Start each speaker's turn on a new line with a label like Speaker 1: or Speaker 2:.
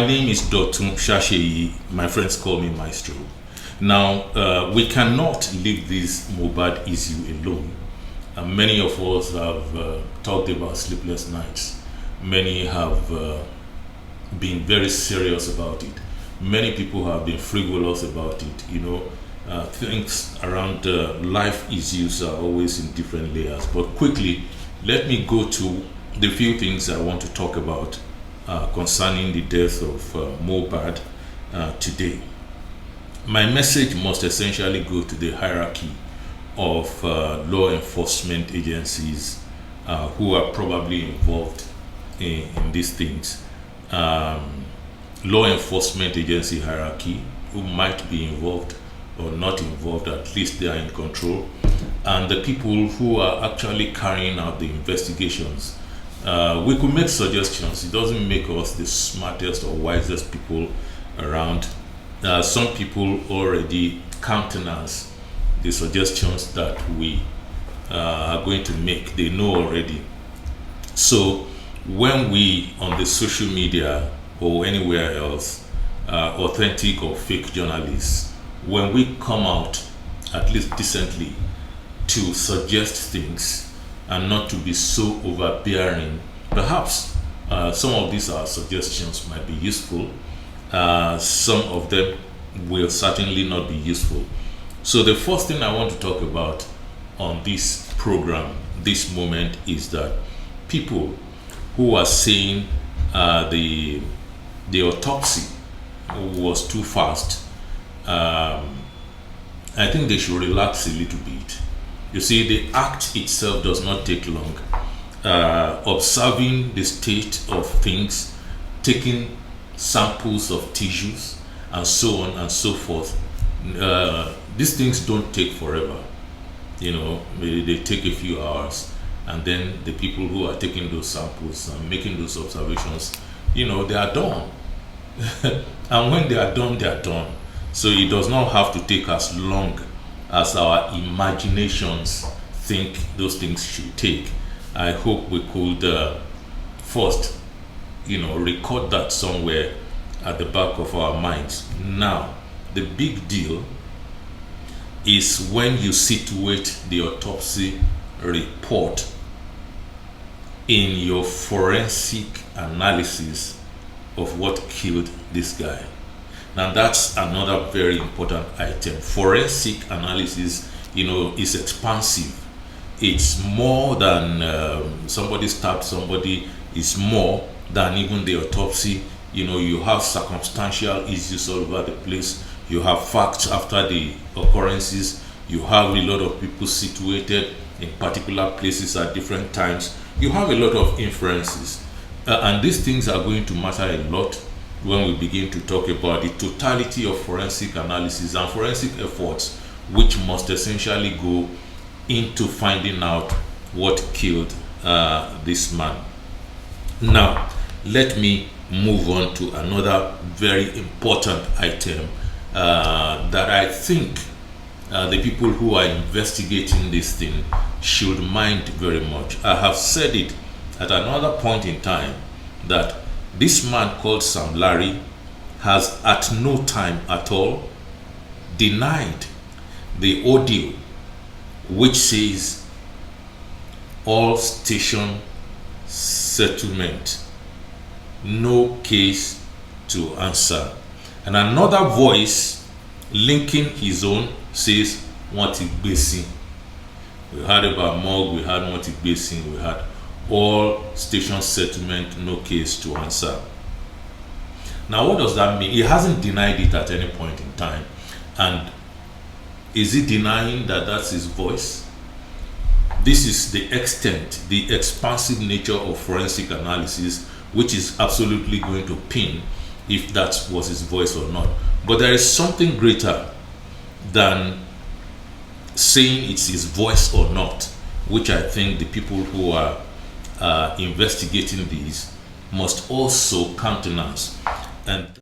Speaker 1: My name is Dr. Shasheyi. My friends call me Maestro. Now, we cannot leave this Mohbad issue alone. Many of us have talked about sleepless nights. Many have been very serious about it. Many people have been frivolous about it. Things around life issues are always in different layers. But quickly, let me go to the few things I want to talk about concerning the death of Mohbad today. My message must essentially go to the hierarchy of law enforcement agencies who are probably involved in these things. Law enforcement agency hierarchy who might be involved or not involved, at least they are in control, and the people who are actually carrying out the investigations. We could make suggestions. It doesn't make us the smartest or wisest people around. Some people already countenance the suggestions that we are going to make. They know already. So when we on the social media or anywhere else, authentic or fake journalists, when we come out at least decently to suggest things and not to be so overbearing, perhaps some of these suggestions might be useful. Some of them will certainly not be useful. So the first thing I want to talk about on this program, this moment, is that people who are saying the autopsy was too fast, I think they should relax a little bit. You see, the act itself does not take long. Observing the state of things, taking samples of tissues, and so on and so forth. These things don't take forever. They take a few hours, and then the people who are taking those samples and making those observations, they are done. And when they are done, they are done. So it does not have to take as long as our imaginations think those things should take. I hope we could first, record that somewhere at the back of our minds. Now, the big deal is when you situate the autopsy report in your forensic analysis of what killed this guy. Now, that's another very important item. Forensic analysis, is expansive. It's more than somebody stabbed somebody. It's more than even the autopsy. You have circumstantial issues all over the place. You have facts after the occurrences. You have a lot of people situated in particular places at different times. You have a lot of inferences. And these things are going to matter a lot when we begin to talk about the totality of forensic analysis and forensic efforts, which must essentially go into finding out what killed this man. Now, let me move on to another very important item that I think the people who are investigating this thing should mind very much. I have said it at another point in time that this man called Sam Larry has at no time at all denied the audio which says all station settlement, no case to answer. And another voice linking his own says Wati Basin. We heard about Mog, we had Wati Basin, we had all station settlement, no case to answer. Now, what does that mean? He hasn't denied it at any point in time. And is he denying that that's his voice? This is the extent, the expansive nature of forensic analysis, which is absolutely going to pin if that was his voice or not. But there is something greater than saying it's his voice or not, which I think the people who are investigating these must also countenance. And